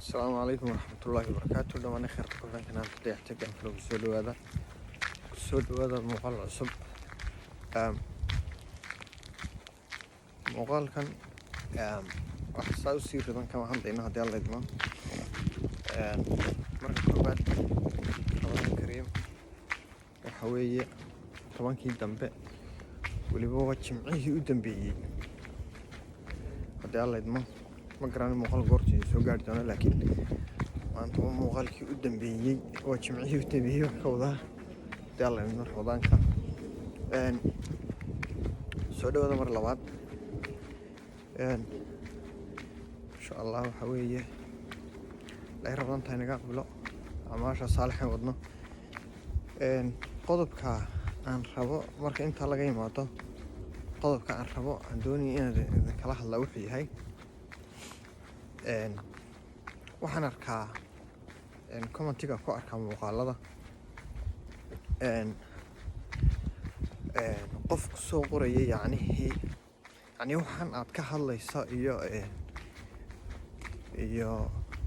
السلام عليكم ورحمة الله وبركاته. دمان خير كلنا كنا نبدأ يحتاج أن فلوس سود هذا مقال عصب مقال كان أحساس يصير إذا كان عندنا هذا الله يدمن مرة بعد رمضان كريم وحوي طبعا كي دنبه واللي هو جمعيه ودنبيه هذا الله يدمن ما قرأنا مقال قرطي سو قاعدنا لكن أنت مقال كي ودنبيه وجمعيه ودنبيه وكذا هذا الله يدمن رمضان كان سود هذا مرة لبعض إن شاء الله وحويه لا رمضان تاني قبله عماشة صالحين ودنا قضبك aan rabo marka inta laga yimaado qodobka aan rabo aan doonay inaan kala hadlo wuxuu yahay waxaan arkaa commentiga ku arkaa muuqaalada qof soo qoraya yani waxaan aad ka hadlayso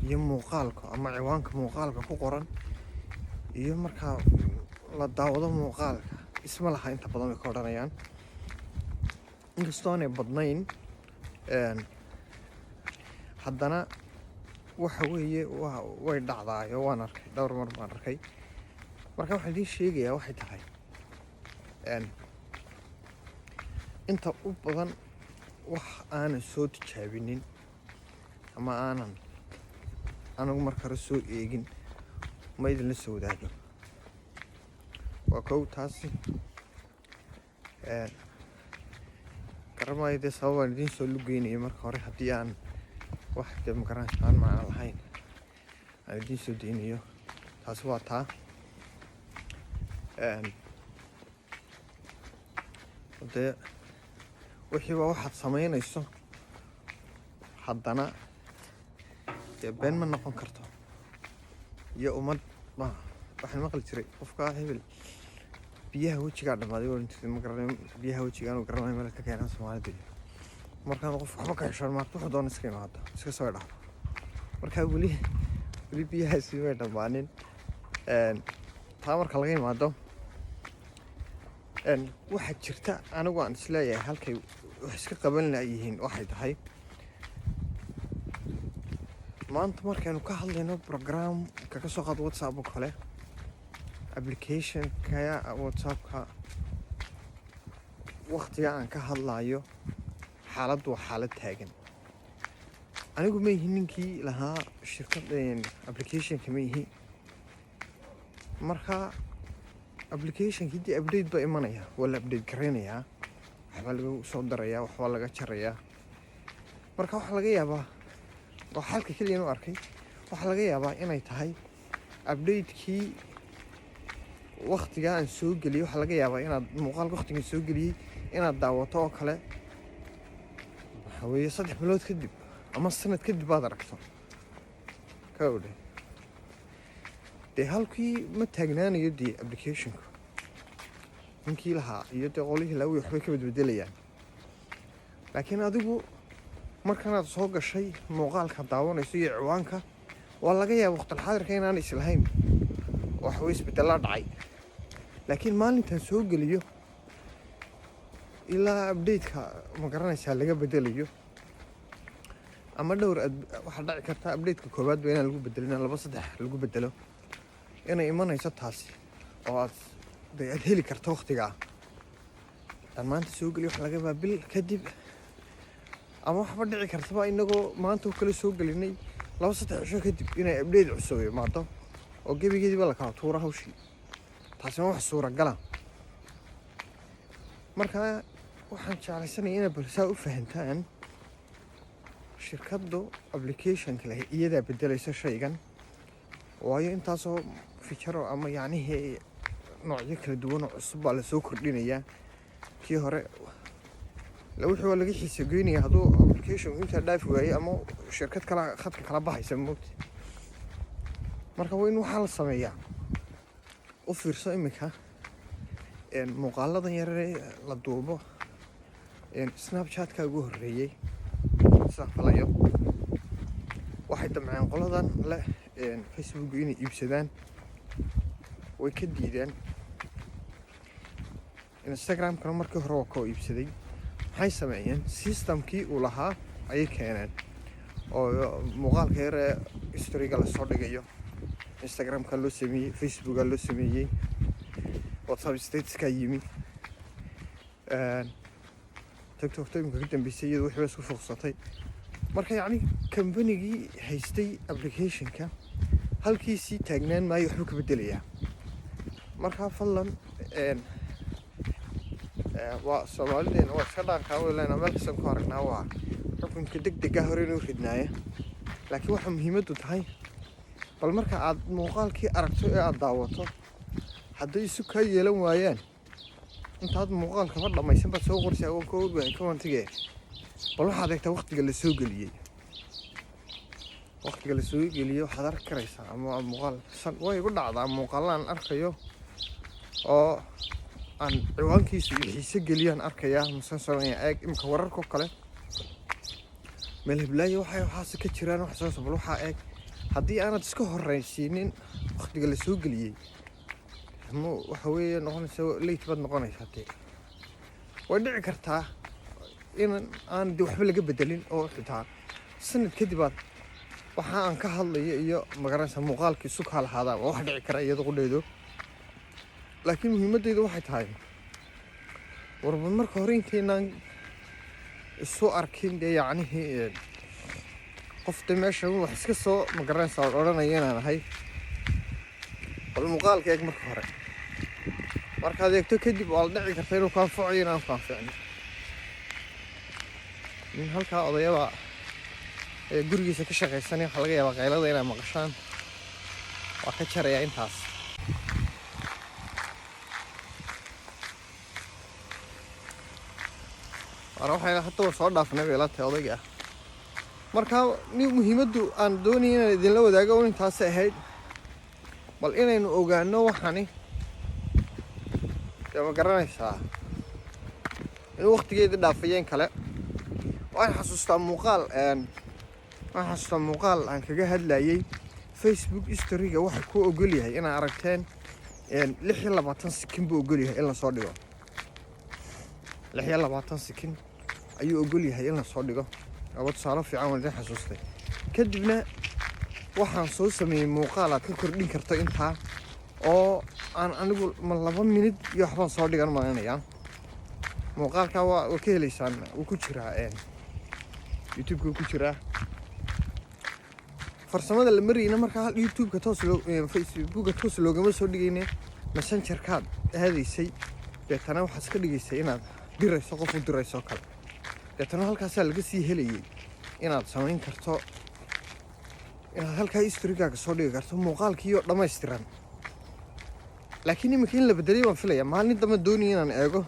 iyo muuqaalka ama ciwaanka muuqaalka ku qoran iyo markaa la daawado muuqaalka isma laha inta badan way ka odhanayaan inkastoo aanay badnayn haddana waxa weeye way dhacdaayo waan arkay dhowr mar baan arkay marka waxaan idiin sheegayaa waxay tahay inta u badan wax aanan soo tijaabinin ama aanan anigu marka hore soo eegin ma idinla soo wadaago waa kow taasi garamaayo dee sababaan idiin soo lugeynayo marka hore haddii aan wax dee magaranaysa aan macno lahayn aan idiin soo deynayo taasi waa taa dee wixiiba waxaad samaynayso haddana dee been ma noqon karto iyo ummad waxaan maqli jiray qofka hebel biyaha wejigaa dhammaaday oo ma garanay biyaha wejigaan uu garanay meel ka keenan Soomaalida markaan qof waxba ka hesho maarto wuxuu doona iska imaado iska soo dhaaf markaa weli biyahaasi way dhammaanin taa marka laga imaado waxa jirta anigu aan isleeyahay halkay wax iska qaban lahayihiin waxay tahay maanta markaynu ka hadlayno program ka soo qaad WhatsApp oo kale application kaya WhatsApp-ka waqtiga aan ka hadlayo xaaladdu waa xaalad taagan anigu ma yihiin ninkii lahaa shirkadeen application-ka ma yihiin marka application-kii dee update ba imanaya waa la update garaynayaa waxbaa lagu soo darayaa waxbaa laga jarayaa marka waxaa laga yaabaa waa xalka keliya inuu arkay waxaa laga yaabaa inay tahay update-kii waqtiga aan soo geliyay waxaa laga yaabaa inaad muuqaalka waqtigan soo geliyay inaad daawato oo kale waxa weeye 3 bilood kadib ama sanad kadib baad aragto ka odhe dee halkii ma taagnaanayo dee application-ku ninkii lahaa iyo dee qolihii laawii waxbay ka bedbedelayaan laakiin adigu markanaad soo gashay muuqaalka daawanayso iyo ciwaanka waa laga yaaba waqti xaadirka inaan islahayn wax way isbedelaa dhacay laakiin maalintan soo geliyo ilaa update-ka ma garanaysaa laga bedelayo ama dhowr waxa dhaci karta update-ka koowaad ba inaan lagu bedelin 2-3 lagu bedelo inay imanayso taasi oo aad heli karto waqtiga aan maanta soo geliyo wax laga yaabaa bil kadib ama waxba dhici kartaba inagoo maanta oo kale soo gelinay 2-3 cisho kadib inay update cusub imaado oo gebigeediba la kala tuuro hawshii taasina wax suuragala marka waxaan jeclaysanaya inaad balsaa u fahantaan shirkaddu application-ka leh iyadaa bedelaysa shaygan waayo intaasoo fikiro ama yacnihii noocyo kala duwan oo cusub baa lasoo kordhinayaa kii hore wixii waa laga xiisa goynaya hadduu application intaa dhaafi waayey ama shirkad kala khadka kala baxaysa moogta marka waa in waxaa la sameeyaa u fiirso iminka muuqaaladan yarare la duubo Snapchat-ka ugu horreeyey safalayo waxay damceen qoladan leh Facebook inay iibsadaan way ka diideen. Instagram-kana markii hore waa koo iibsaday. Maxay sameeyeen systemkii uu lahaa ayay keeneen oo muuqaalka yar ee historyga la soo dhigayo Instagram-ka loo sameeyey, Facebook-ga loo sameeyey, WhatsApp status-ka yimi, TikTok imika ka dambeysay iyadu wixii isku fuuqsatay. Marka yacni kambanigii haystay application-ka halkiisii taagnaan maayo, waxbuu ka bedelayaa. marka fadlan waa Soomaalideena waa iska dhaankaa weeylaan meel kasta ku aragnaa waa xukunka degdega hore inuu ridnaaya. laakiin waxa muhiimadu tahay bal marka aad muuqaalkii aragto ee aad daawato hadday isu ka yeelan waayaan intaad muuqaalka ma dhamaysan baad soo qoraysaa oo koo baahay commentiga bal waxaad eegtaa waqtiga la soo geliyay waxaad arki karaysaa ama muuqaal san way igu dhacdaa muuqaalaan arkayo oo aan ciwaankiisu xiise geliyaan arkayaa musalsalaya eeg imka wararka kale meel hiblaayo waxaas ka jiraan wax soo sabal waxa eeg haddii aanad iska horeysiinin waqtiga la soo geliyay waxa weeye noqonaysa late bad noqonaysa tii way dhici kartaa in aan dib waxba laga bedelin oo xitaa sanad kadib waxa aan ka hadlayo iyo magaranaysa muuqaalkii isu kala haada wax dhici kara iyada qudheedo. laakiin muhiimadeedu waxay tahay warba marka hore inteenaan isu arkin dee yacnihii qofta meesha wax iska soo magaranaysa odhanaya inaan ahay bal muuqaalka eeg marka hore markaad eegto kadib waa la dhici karta inuu kaa anfacayo inaan kaa anficin. nin halkaa odayaba ee gurigiisa ka shaqaysanaya waxaa laga yaabaa qaylada inay maqashaan waa ka jarayaa intaas. waxay hadda soo dhaafnay weelata odayga marka muhiimadu aan doonayay inaan idinla wadaago oo intaas ahayd bal inaynu ogaano waxani ma garanaysaa in waqtigeeda dhaafayeen kale. waxaan xasuustaa muuqaal aan kaga hadlayay Facebook history-ga waxa ku ogol yahay inaan aragteen 26 sekin buu ogol yahay in la soo dhigo 26 sekin ayuu ogol yahay in la soo dhigo abad saaro fiican wada xasuustay. kadibna waxaan soo sameeyay muuqaal aad ka kordhin karto intaa oo aan anigu 2 minute iyo waxbaan soo dhigan maanayaan. muuqaalka waa ka helaysaan uu ku jiraa YouTube-ka ku jiraa farsamada la marayna marka YouTube-ka toos loo Facebook-ka toos loogama soo dhigayne Messenger-kaad aadaysay deetana waxaad iska dhigaysay inaad dirayso qof u dirayso kale deetana halkaas laga sii helayay inaad samayn karto inaad halkaa history-gaaga soo dhigi karto muuqaalkii oo dhammaystiran. laakiin imika in la bedelay waan filayaa maalin dambe doonayay inaan eego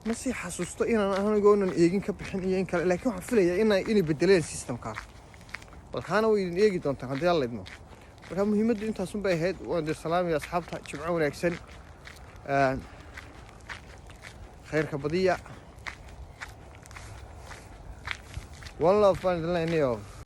ma sii xasuusto inaan anigoonan eegin ka bixin iyo in kale laakiin waxaan filayaa inay bedeleen systemka balkaana way idin eegi doontaan haddii alla idmo. marka muhiimaddu intaasun bay ahayd. waan dir salaamaya asxaabta jimco wanaagsan khayrka badiya والله فان الله